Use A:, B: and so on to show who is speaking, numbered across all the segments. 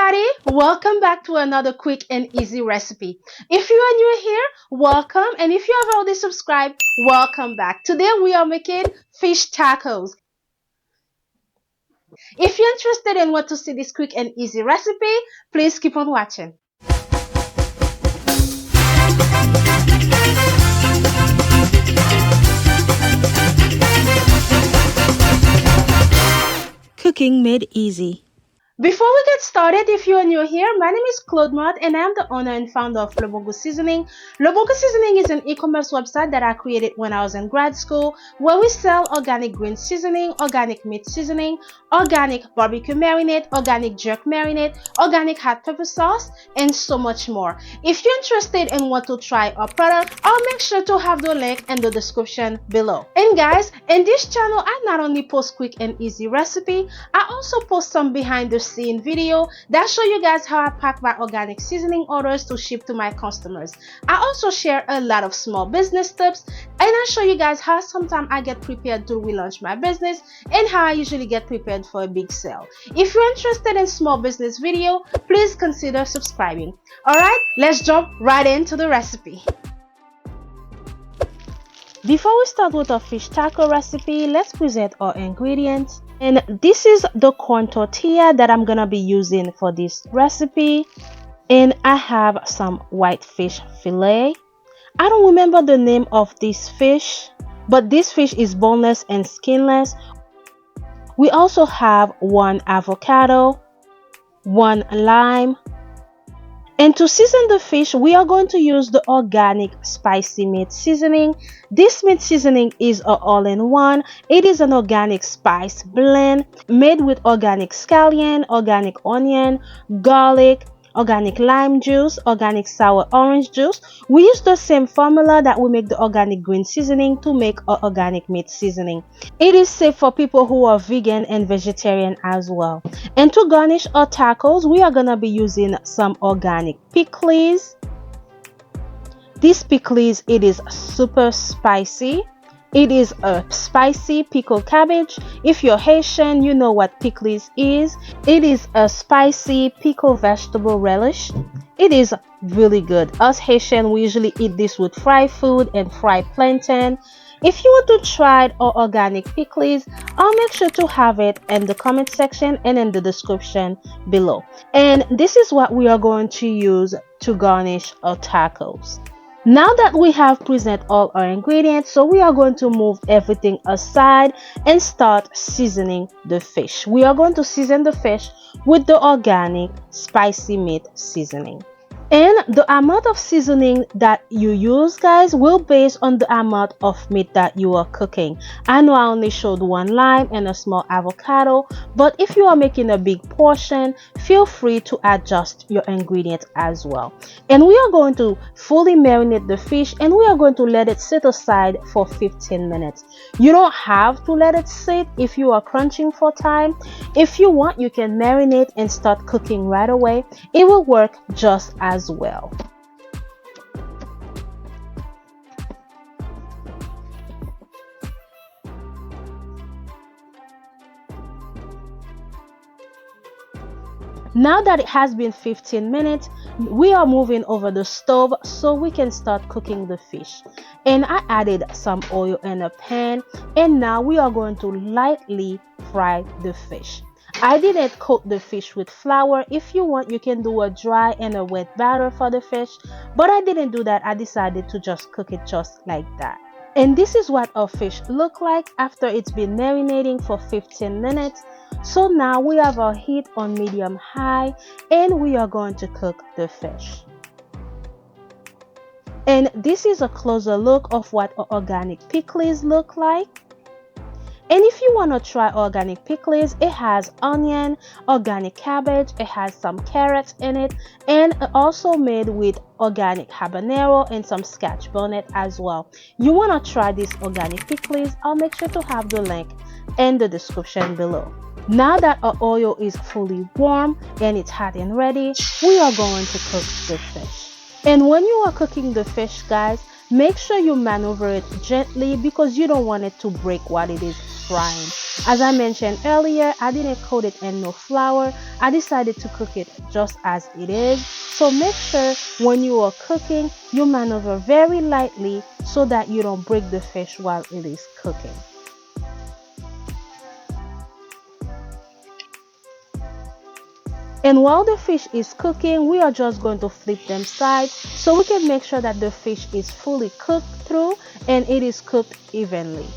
A: everybody, welcome back to another quick and easy recipe. If you are new here, welcome, and if you have already subscribed, welcome back. Today we are making fish tacos. If you're interested and want to see this quick and easy recipe, please keep on watching.
B: Cooking made easy.
A: Before we get started, if you are new here, my name is Claude Mott and I am the owner and founder of Le Bongo Seasoning. Le Bongo Seasoning is an e-commerce website that I created when I was in grad school, where we sell organic green seasoning, organic meat seasoning, organic barbecue marinade, organic jerk marinade, organic hot pepper sauce, and so much more. If you're interested and want to try our product, I'll make sure to have the link in the description below. And guys, in this channel, I not only post quick and easy recipe, I also post some behind the scene video that show you guys how I pack my organic seasoning orders to ship to my customers. I also share a lot of small business tips, and I show you guys how sometimes I get prepared to relaunch my business and how I usually get prepared for a big sale. If you're interested in small business video, please consider subscribing. Alright, let's jump right into the recipe. Before we start with our fish taco recipe, let's present our ingredients. And this is the corn tortilla that I'm gonna be using for this recipe. And I have some white fish fillet. I don't remember the name of this fish, but this fish is boneless and skinless. We also have 1 avocado, 1 lime. And to season the fish, we are going to use the organic spicy meat seasoning. This meat seasoning is an all-in-one. It is an organic spice blend made with organic scallion, organic onion, garlic, organic lime juice, organic sour orange juice. We use the same formula that we make the organic green seasoning to make our organic meat seasoning. It is safe for people who are vegan and vegetarian as well. And to garnish our tacos, we are gonna be using some organic pickles. This pickles, it is super spicy. It is a spicy pickled cabbage. If you're Haitian, you know what pickles is. It is a spicy pickled vegetable relish. It is really good. Us Haitian, we usually eat this with fried food and fried plantain. If you want to try our organic pickles, I'll make sure to have it in the comment section and in the description below. And this is what we are going to use to garnish our tacos. Now that we have presented all our ingredients, so we are going to move everything aside and start seasoning the fish. We are going to season the fish with the organic spicy meat seasoning. And the amount of seasoning that you use, guys, will base on the amount of meat that you are cooking. I know I only showed 1 lime and a small avocado, but if you are making a big portion, feel free to adjust your ingredients as well. And we are going to fully marinate the fish, and we are going to let it sit aside for 15 minutes. You don't have to let it sit if you are crunching for time. If you want, you can marinate and start cooking right away. It will work just as well. Now that it has been 15 minutes, we are moving over the stove so we can start cooking the fish. And I added some oil in a pan, and now we are going to lightly fry the fish. I didn't coat the fish with flour. If you want, you can do a dry and a wet batter for the fish, but I didn't do that. I decided to just cook it just like that. And this is what our fish look like after it's been marinating for 15 minutes. So now we have our heat on medium high, and we are going to cook the fish. And this is a closer look of what our organic pickles look like. And if you want to try organic pickles, it has onion, organic cabbage, it has some carrots in it, and also made with organic habanero and some scotch bonnet as well. You want to try these organic pickles, I'll make sure to have the link in the description below. Now that our oil is fully warm and it's hot and ready, we are going to cook the fish. And when you are cooking the fish, guys, make sure you maneuver it gently because you don't want it to break while it is frying. As I mentioned earlier, I didn't coat it in no flour. I decided to cook it just as it is. So make sure when you are cooking, you maneuver very lightly so that you don't break the fish while it is cooking. And while the fish is cooking, we are just going to flip them sides so we can make sure that the fish is fully cooked through and it is cooked evenly.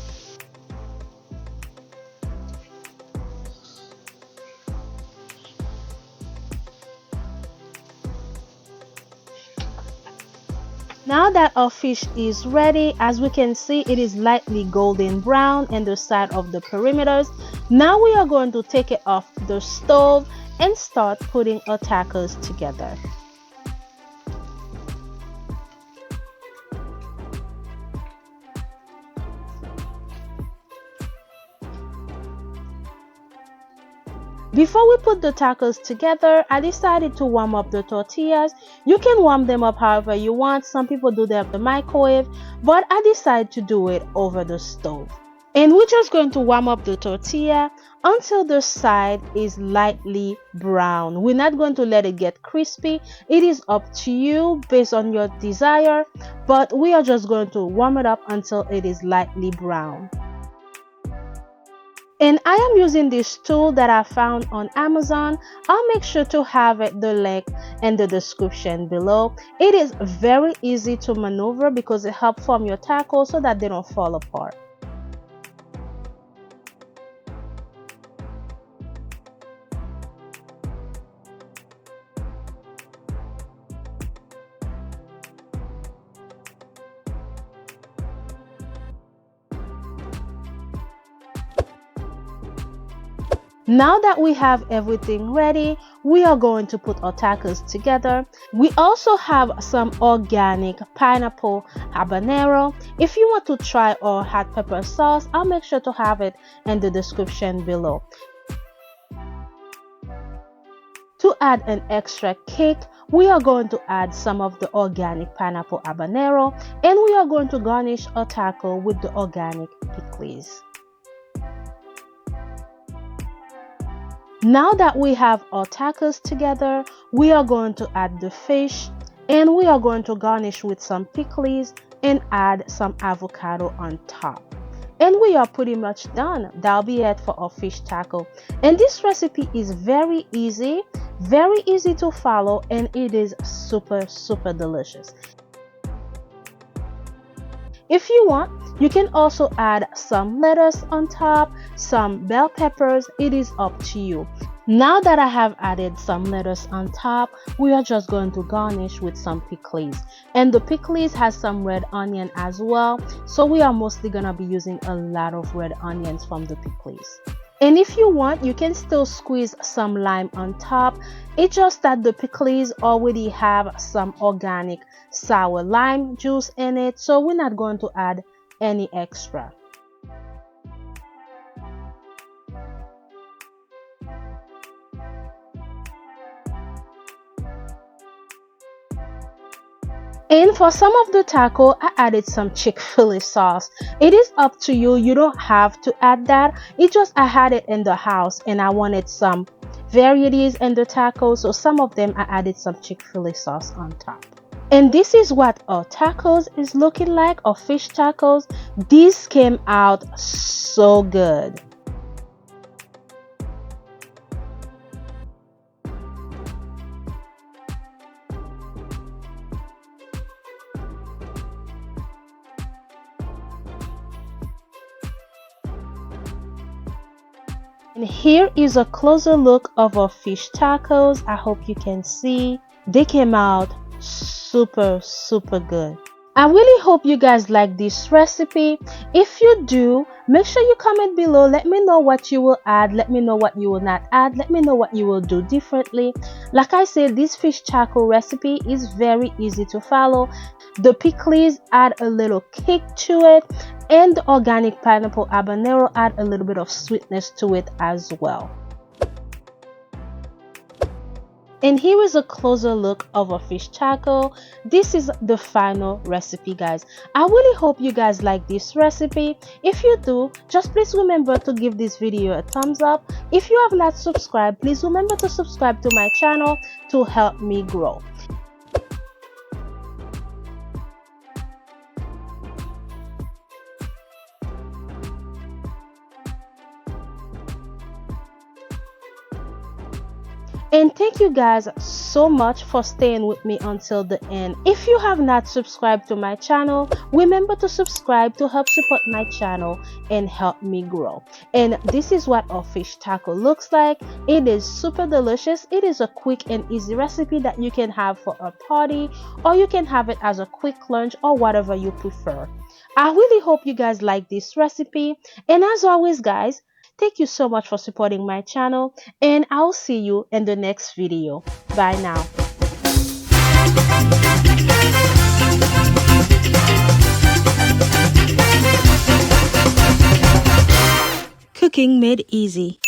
A: Now that our fish is ready, as we can see, it is lightly golden brown on the side of the perimeters. Now we are going to take it off the stove and start putting our tacos together. Before we put the tacos together, I decided to warm up the tortillas. You can warm them up however you want. Some people do them in the microwave, but I decided to do it over the stove. And we're just going to warm up the tortilla until the side is lightly brown. We're not going to let it get crispy. It is up to you based on your desire, but we are just going to warm it up until it is lightly brown. And I am using this tool that I found on Amazon. I'll make sure to have the link in the description below. It is very easy to maneuver because it helps form your tacos so that they don't fall apart. Now that we have everything ready, we are going to put our tacos together. We also have some organic pineapple habanero. If you want to try our hot pepper sauce, I'll make sure to have it in the description below. To add an extra kick, we are going to add some of the organic pineapple habanero, and we are going to garnish our taco with the organic pickles. Now that we have our tacos together, we are going to add the fish and we are going to garnish with some pickles and add some avocado on top. And we are pretty much done. That'll be it for our fish taco. And this recipe is very easy to follow, and it is super delicious. If you want, you can also add some lettuce on top, some bell peppers. It is up to you. Now that I have added some lettuce on top, we are just going to garnish with some pickles. And the pickles has some red onion as well, so we are mostly gonna be using a lot of red onions from the pickles. And if you want, you can still squeeze some lime on top. It's just that the pickles already have some organic sour lime juice in it, so we're not going to add any extra. And for some of the taco, I added some Chick-fil-A sauce. It is up to you. You don't have to add that. It just I had it in the house and I wanted some varieties in the tacos, so some of them I added some Chick-fil-A sauce on top. And this is what our tacos is looking like, our fish tacos. These came out so good. And here is a closer look of our fish tacos. I hope you can see they came out super good. I really hope you guys like this recipe. If you do, make sure you comment below. Let me know what you will add. Let me know what you will not add. Let me know what you will do differently. Like I said, this fish taco recipe is very easy to follow. The pickles add a little kick to it, and the organic pineapple habanero add a little bit of sweetness to it as well. And here is a closer look of a fish taco. This is the final recipe, guys. I really hope you guys like this recipe. If you do, just please remember to give this video a thumbs up. If you have not subscribed, please remember to subscribe to my channel to help me grow. And thank you guys so much for staying with me until the end. If you have not subscribed to my channel, remember to subscribe to help support my channel and help me grow. And this is what our fish taco looks like. It is super delicious. It is a quick and easy recipe that you can have for a party, or you can have it as a quick lunch, or whatever you prefer. I really hope you guys like this recipe. And as always, guys, thank you so much for supporting my channel, and I'll see you in the next video. Bye now.
B: Cooking made easy.